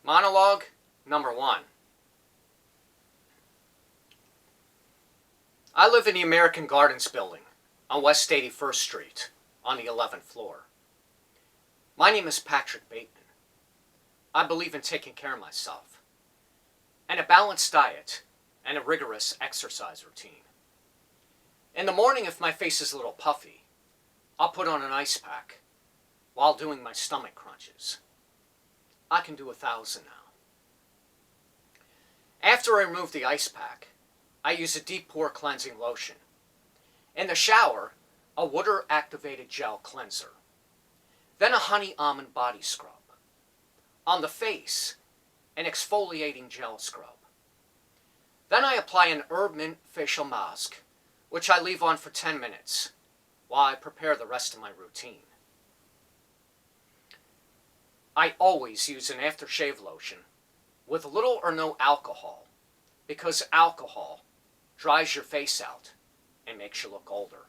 Monologue number 1. I live in the American Gardens building on West 81st Street on the 11th floor. My name is Patrick Bateman. I believe in taking care of myself and a balanced diet and a rigorous exercise routine. In the morning, if my face is a little puffy, I'll put on an ice pack while doing my stomach crunches. I can do 1,000 now. After I remove the ice pack, I use a deep pore cleansing lotion. In the shower, a water-activated gel cleanser. Then a honey almond body scrub. On the face, an exfoliating gel scrub. Then I apply an herb mint facial mask, which I leave on for 10 minutes while I prepare the rest of my routine. I always use an aftershave lotion with little or no alcohol because alcohol dries your face out and makes you look older.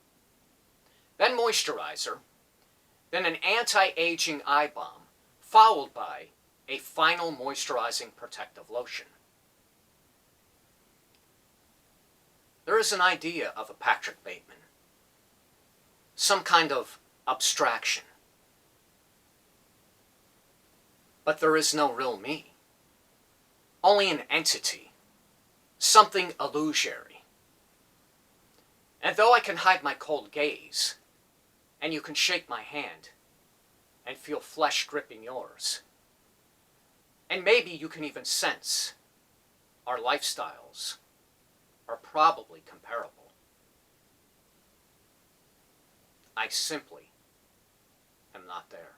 Then moisturizer, then an anti-aging eye balm, followed by a final moisturizing protective lotion. There is an idea of a Patrick Bateman, some kind of abstraction. But there is no real me, only an entity, something illusory. And though I can hide my cold gaze, and you can shake my hand and feel flesh gripping yours, and maybe you can even sense our lifestyles are probably comparable, I simply am not there.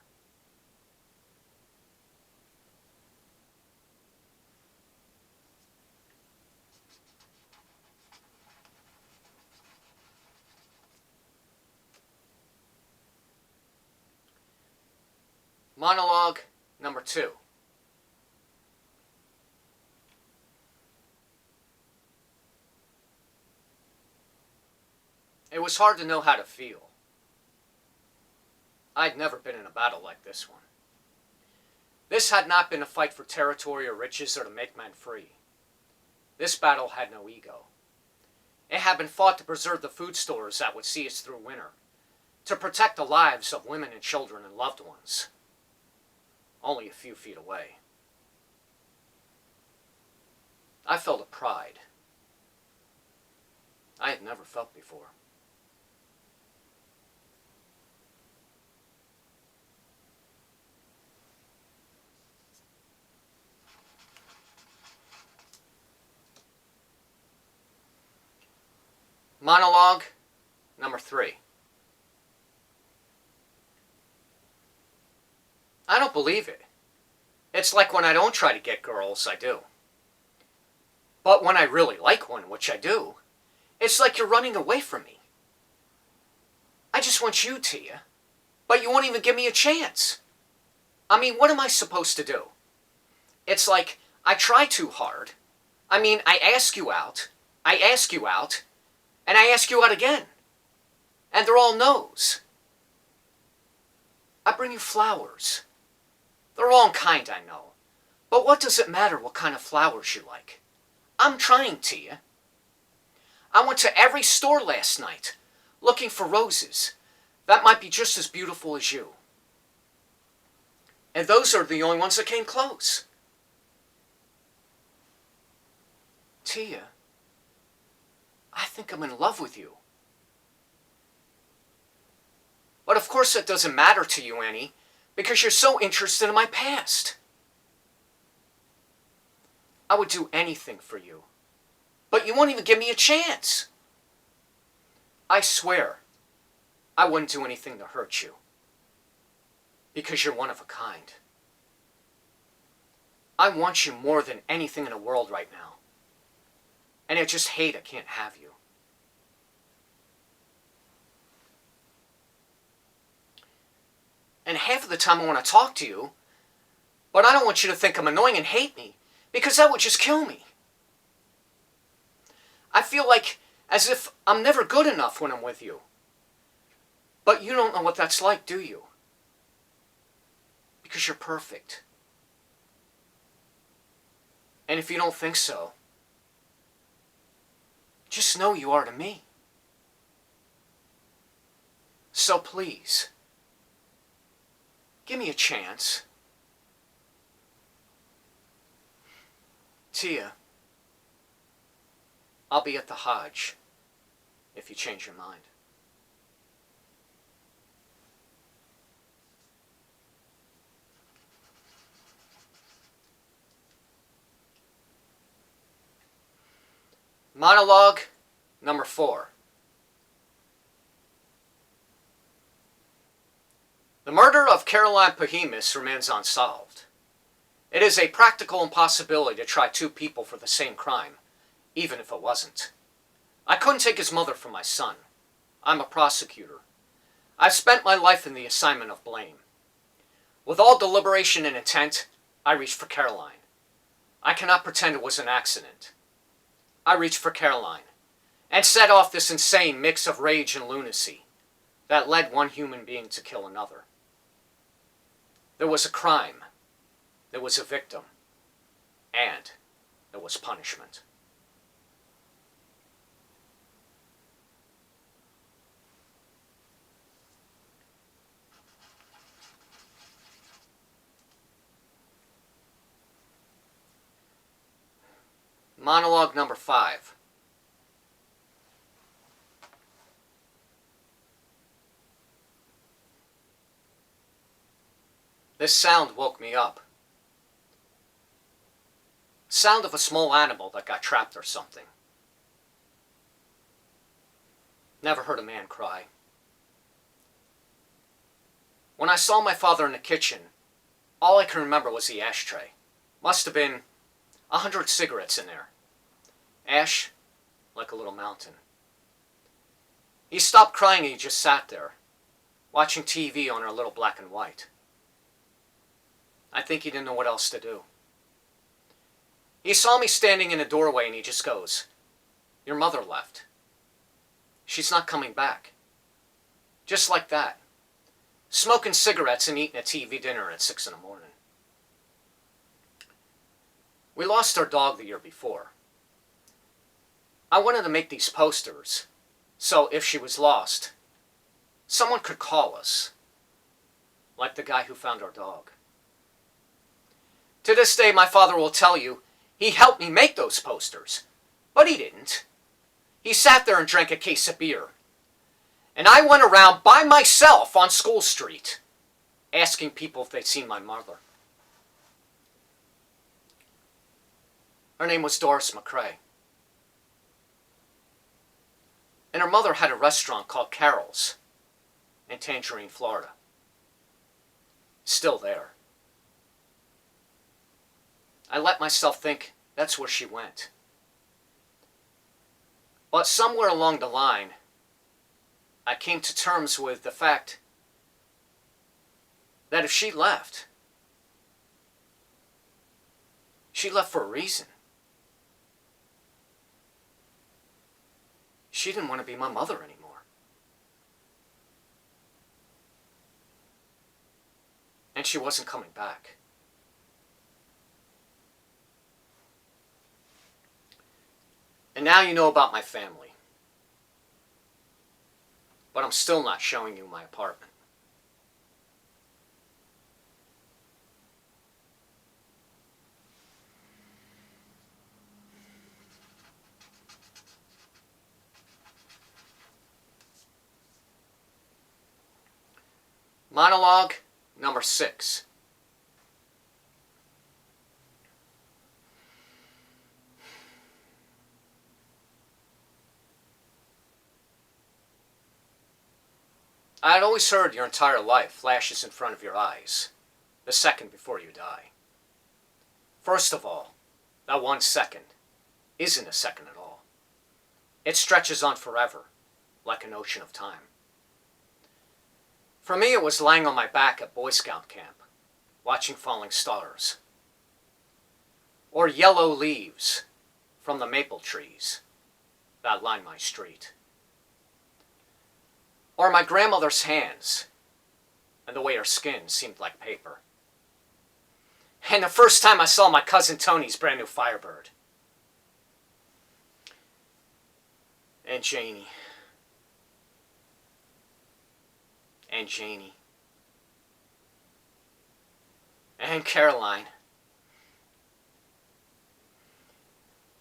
Monologue number 2. It was hard to know how to feel. I'd never been in a battle like this one. This had not been a fight for territory or riches or to make men free. This battle had no ego. It had been fought to preserve the food stores that would see us through winter, to protect the lives of women and children and loved ones, only a few feet away. I felt a pride I had never felt before. Monologue number 3. I don't believe it. It's like when I don't try to get girls, I do. But when I really like one, which I do, it's like you're running away from me. I just want you, Tia, but you won't even give me a chance. I mean, what am I supposed to do? It's like I try too hard. I mean, I ask you out, and I ask you out again. And they're all no's. I bring you flowers. They're all kind, I know. But what does it matter what kind of flowers you like? I'm trying, Tia. I went to every store last night looking for roses that might be just as beautiful as you. And those are the only ones that came close. Tia, I think I'm in love with you. But of course that doesn't matter to you, Annie, because you're so interested in my past. I would do anything for you, but you won't even give me a chance. I swear, I wouldn't do anything to hurt you, because you're one of a kind. I want you more than anything in the world right now, and I just hate I can't have you. And half of the time I want to talk to you, but I don't want you to think I'm annoying and hate me, because that would just kill me. I feel like as if I'm never good enough when I'm with you. But you don't know what that's like, do you? Because you're perfect. And if you don't think so, just know you are to me. So please, give me a chance. Tia, I'll be at the Hajj if you change your mind. Monologue number 4. The murder of Caroline Pahimis remains unsolved. It is a practical impossibility to try 2 people for the same crime, even if it wasn't. I couldn't take his mother from my son. I'm a prosecutor. I've spent my life in the assignment of blame. With all deliberation and intent, I reached for Caroline. I cannot pretend it was an accident. I reached for Caroline and set off this insane mix of rage and lunacy that led one human being to kill another. There was a crime, there was a victim, and there was punishment. Monologue number 5. This sound woke me up. Sound of a small animal that got trapped or something. Never heard a man cry. When I saw my father in the kitchen, all I can remember was the ashtray. Must have been 100 cigarettes in there. Ash, like a little mountain. He stopped crying and he just sat there, watching TV on our little black and white. I think he didn't know what else to do. He saw me standing in a doorway and he just goes, "Your mother left. She's not coming back." Just like that. Smoking cigarettes and eating a TV dinner at 6 in the morning. We lost our dog the year before. I wanted to make these posters, so if she was lost, someone could call us, like the guy who found our dog. To this day, my father will tell you, he helped me make those posters, but he didn't. He sat there and drank a case of beer. And I went around by myself on School Street, asking people if they'd seen my mother. Her name was Doris McCrae. And her mother had a restaurant called Carol's in Tangerine, Florida. Still there. I let myself think that's where she went. But somewhere along the line, I came to terms with the fact that if she left for a reason. She didn't want to be my mother anymore. And she wasn't coming back. And now you know about my family. But I'm still not showing you my apartment. Monologue number 6. I had always heard your entire life flashes in front of your eyes, the second before you die. First of all, that 1 second isn't a second at all. It stretches on forever, like an ocean of time. For me, it was lying on my back at Boy Scout camp, watching falling stars. Or yellow leaves from the maple trees that line my street. Or my grandmother's hands, and the way her skin seemed like paper. And the first time I saw my cousin Tony's brand new Firebird. And Janie. And Janie. And Caroline.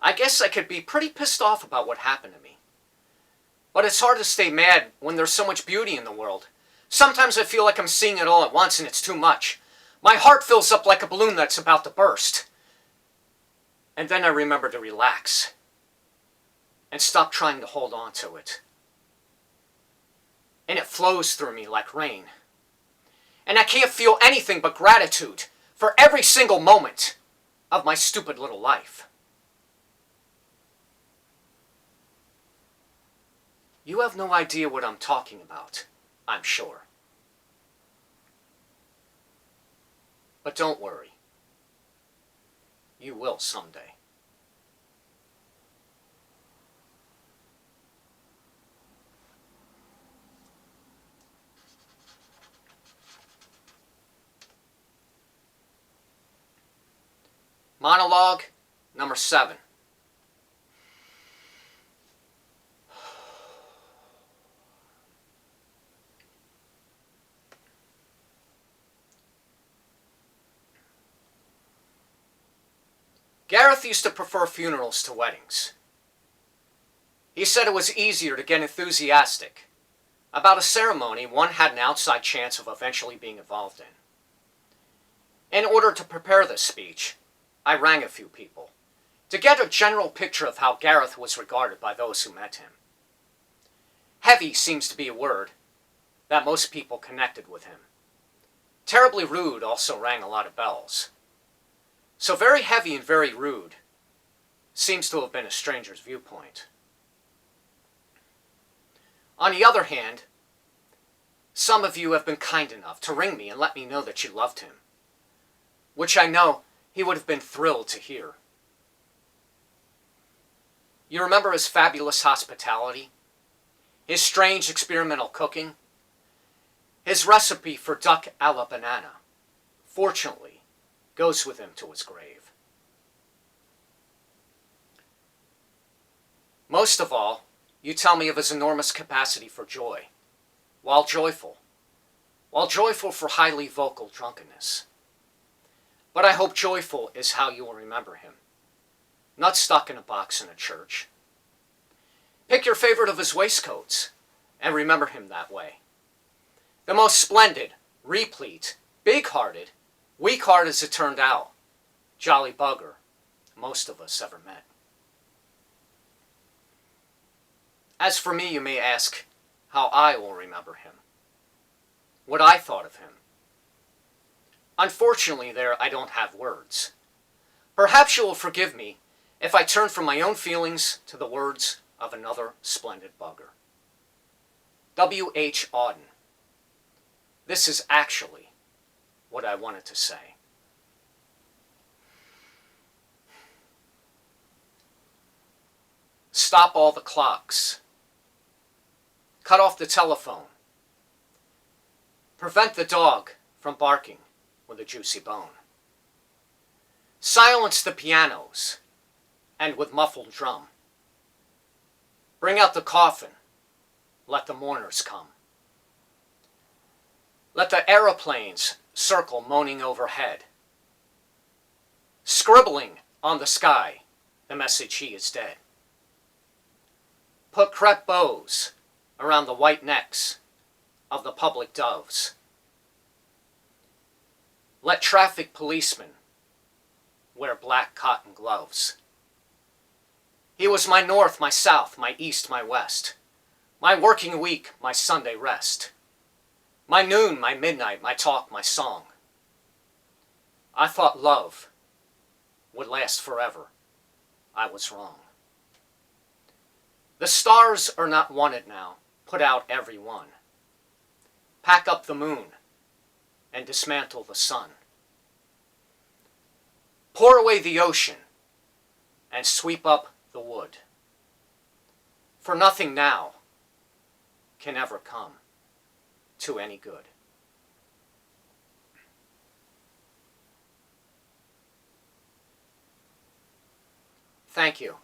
I guess I could be pretty pissed off about what happened to me. But it's hard to stay mad when there's so much beauty in the world. Sometimes I feel like I'm seeing it all at once and it's too much. My heart fills up like a balloon that's about to burst. And then I remember to relax. And stop trying to hold on to it. And it flows through me like rain. And I can't feel anything but gratitude for every single moment of my stupid little life. You have no idea what I'm talking about, I'm sure. But don't worry. You will someday. Monologue number 7. Gareth used to prefer funerals to weddings. He said it was easier to get enthusiastic about a ceremony one had an outside chance of eventually being involved in. In order to prepare this speech, I rang a few people to get a general picture of how Gareth was regarded by those who met him. Heavy seems to be a word that most people connected with him. Terribly rude also rang a lot of bells. So very heavy and very rude seems to have been a stranger's viewpoint. On the other hand, some of you have been kind enough to ring me and let me know that you loved him, which I know he would have been thrilled to hear. You remember his fabulous hospitality, his strange experimental cooking, his recipe for duck a la banana, fortunately, goes with him to his grave. Most of all, you tell me of his enormous capacity for joy, while joyful for highly vocal drunkenness. But I hope joyful is how you will remember him, not stuck in a box in a church. Pick your favorite of his waistcoats and remember him that way. The most splendid, replete, big-hearted, weak-hearted as it turned out, jolly bugger most of us ever met. As for me, you may ask how I will remember him, what I thought of him. Unfortunately, there I don't have words. Perhaps you will forgive me if I turn from my own feelings to the words of another splendid bugger. W.H. Auden. This is actually what I wanted to say. Stop all the clocks. Cut off the telephone. Prevent the dog from barking with a juicy bone. Silence the pianos and with muffled drum. Bring out the coffin. Let the mourners come. Let the aeroplanes circle moaning overhead. Scribbling on the sky the message he is dead. Put crepe bows around the white necks of the public doves. Let traffic policemen wear black cotton gloves. He was my north, my south, my east, my west, my working week, my Sunday rest, my noon, my midnight, my talk, my song. I thought love would last forever. I was wrong. The stars are not wanted now. Put out every one. Pack up the moon and dismantle the sun. Pour away the ocean and sweep up the wood. For nothing now can ever come to any good. Thank you.